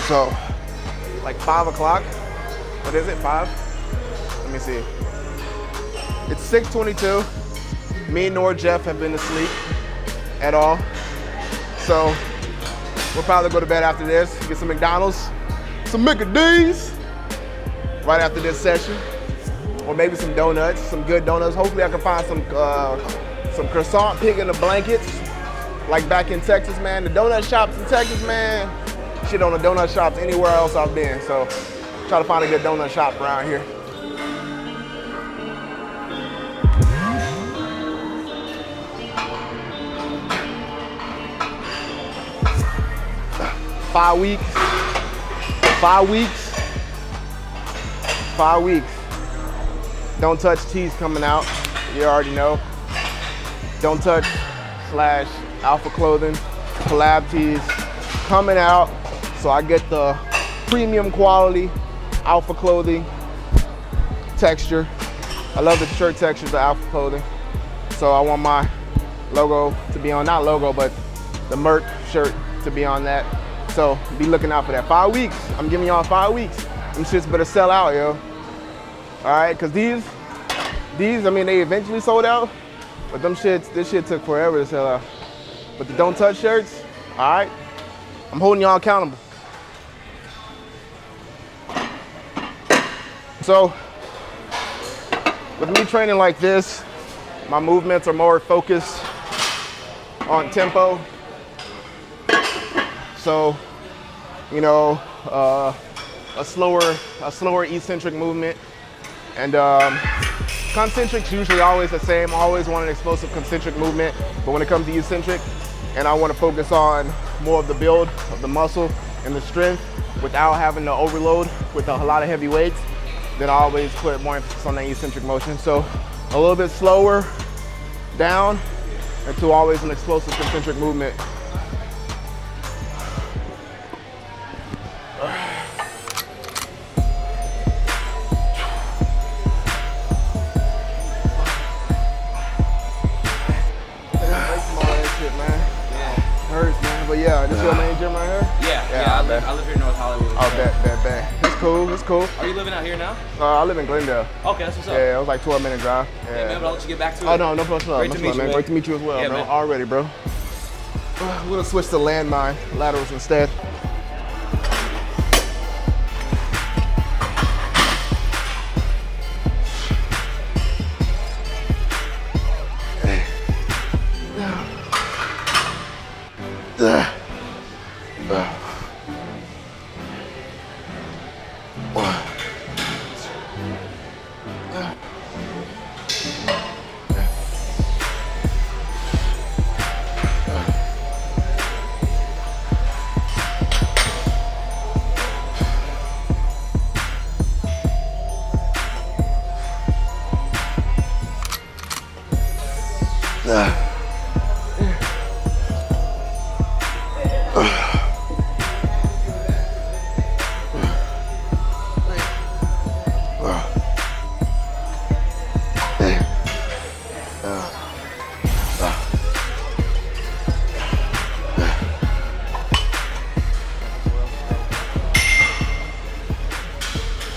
So, like 5 o'clock. What is it, 5? Let me see. It's 6:22. Me nor Jeff have been asleep at all. So, we'll probably go to bed after this, get some McDonald's, some Mickey D's right after this session. Or maybe some donuts, some good donuts. Hopefully I can find some croissant pig in the blankets, like back in Texas, man. The donut shops in Texas, man, shit on the donut shops anywhere else I've been. So try to find a good donut shop around here. Five weeks. Don't touch tees coming out. You already know. Don't touch / Alpha Clothing collab tees coming out. So I get the premium quality Alpha Clothing texture. I love the shirt textures of Alpha Clothing. So I want my logo to be on, not logo, but the Merc shirt to be on that. So be looking out for that. 5 weeks. I'm giving y'all 5 weeks. Them shits better sell out, yo. All right, cause these, I mean, they eventually sold out, but this shit took forever to sell out. But the don't touch shirts, all right, I'm holding y'all accountable. So, with me training like this, my movements are more focused on tempo. So, you know, a slower eccentric movement. And concentric's usually always the same. I always want an explosive concentric movement, but when it comes to eccentric, and I want to focus on more of the build of the muscle and the strength without having to overload with a lot of heavy weights, then I always put more emphasis on the eccentric motion. So a little bit slower down into always an explosive concentric movement. But yeah, this is your main gym right here? Yeah, I live here in North Hollywood. Oh, bet. It's cool. Are you living out here now? I live in Glendale. Okay, that's what's up. Yeah, it was like 12-minute drive. Yeah, man, but I'll let you get back to it. Oh, no problem. Great to meet you, man. Great to meet you as well, yeah, bro. Man. Already, bro. We're gonna switch to landmine laterals instead.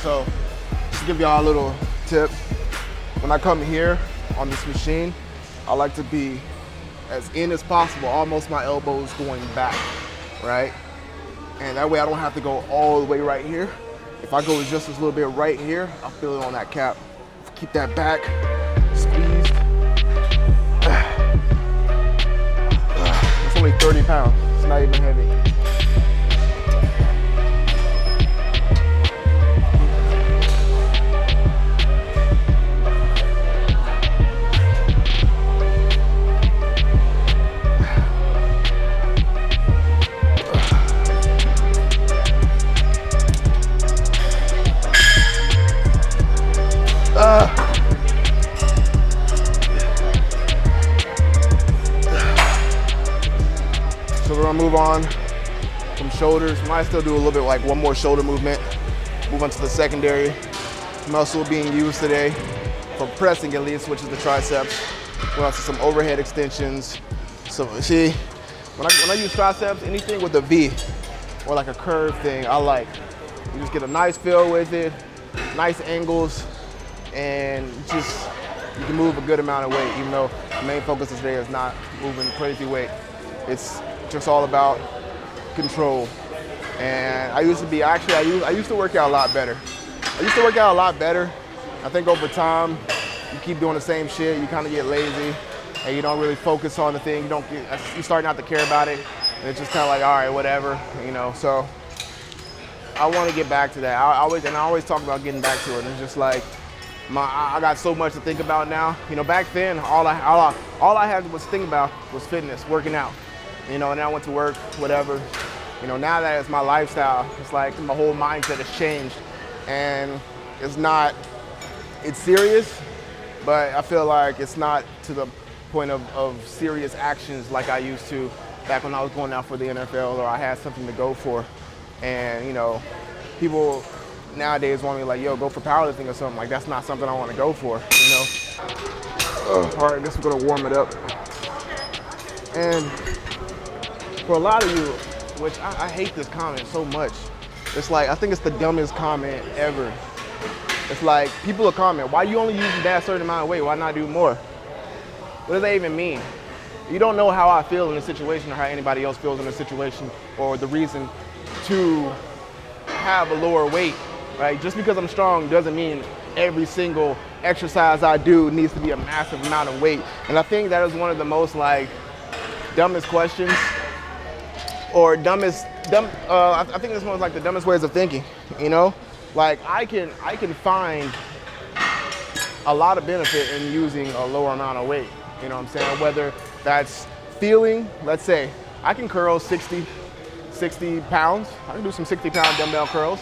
So, just to give y'all a little tip, when I come here on this machine, I like to be as in as possible, almost my elbows going back, right? And that way I don't have to go all the way right here. If I go just a little bit right here, I'll feel it on that cap. Keep that back squeezed. It's only 30 pounds, it's not even heavy. So we're gonna move on from shoulders. Might still do a little bit like one more shoulder movement. Move on to the secondary muscle being used today for pressing at least, which is the triceps. We're on to some overhead extensions. So see, when I use triceps, anything with a V or like a curve thing, I like. You just get a nice feel with it, nice angles, and just you can move a good amount of weight, even though the main focus today is not moving crazy weight. It's just all about control. And I used to be, actually, I used to work out a lot better. I think over time, you keep doing the same shit, you kind of get lazy, and you don't really focus on the thing. You start not to care about it, and it's just kind of like, all right, whatever, you know. So I want to get back to that. I always talk about getting back to it. It's just like I got so much to think about now. You know, back then, all I had was think about was fitness, working out. You know, and then I went to work, whatever. You know, now that it's my lifestyle, it's like my whole mindset has changed, and it's serious, but I feel like it's not to the point of serious actions like I used to back when I was going out for the NFL or I had something to go for. And, you know, people nowadays want me like, yo, go for powerlifting or something. Like, that's not something I want to go for, you know? All right, I guess we're gonna warm it up. And for a lot of you, which I hate this comment so much, it's like, I think it's the dumbest comment ever. It's like, people will comment, why you only using that certain amount of weight? Why not do more? What does that even mean? You don't know how I feel in a situation or how anybody else feels in a situation or the reason to have a lower weight, right? Just because I'm strong doesn't mean every single exercise I do needs to be a massive amount of weight. And I think that is one of the most like dumbest questions or I think this one's like the dumbest ways of thinking, you know? Like I can find a lot of benefit in using a lower amount of weight, you know what I'm saying? Whether that's feeling, let's say, I can curl 60 pounds. I can do some 60-pound dumbbell curls,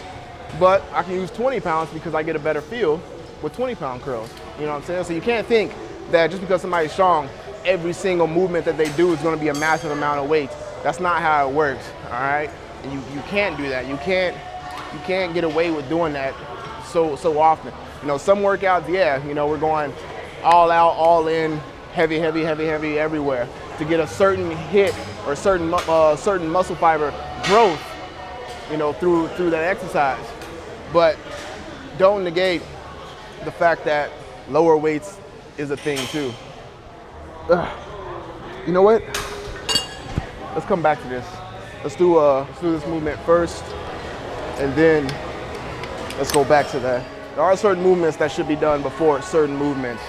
but I can use 20 pounds because I get a better feel with 20-pound curls. You know what I'm saying? So you can't think that just because somebody's strong, every single movement that they do is going to be a massive amount of weight. That's not how it works, all right? And you can't do that. You can't get away with doing that so often. You know, some workouts, yeah, you know, we're going all out, all in, heavy everywhere to get a certain hit or certain muscle fiber growth, you know, through that exercise. But don't negate the fact that lower weights is a thing too. You know what? Let's come back to this. Let's do this movement first, and then let's go back to that. There are certain movements that should be done before certain movements.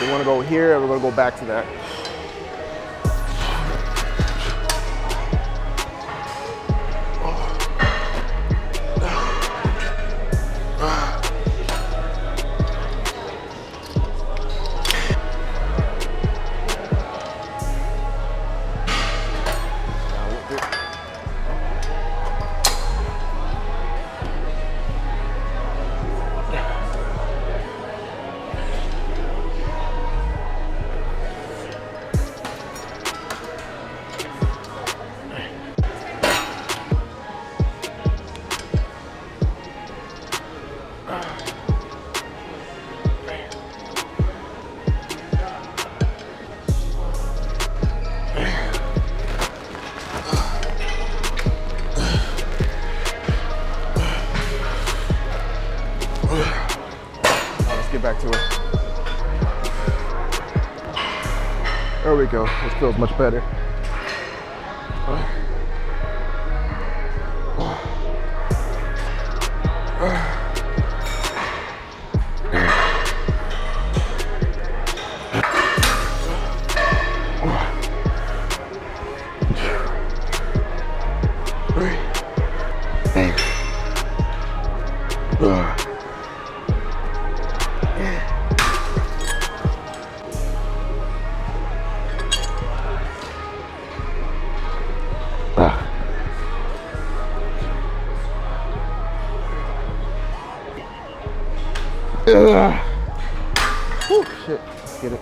We want to go here, and we're going to go back to that. Back to it. There we go. This feels much better. Whew, shit, let's get it.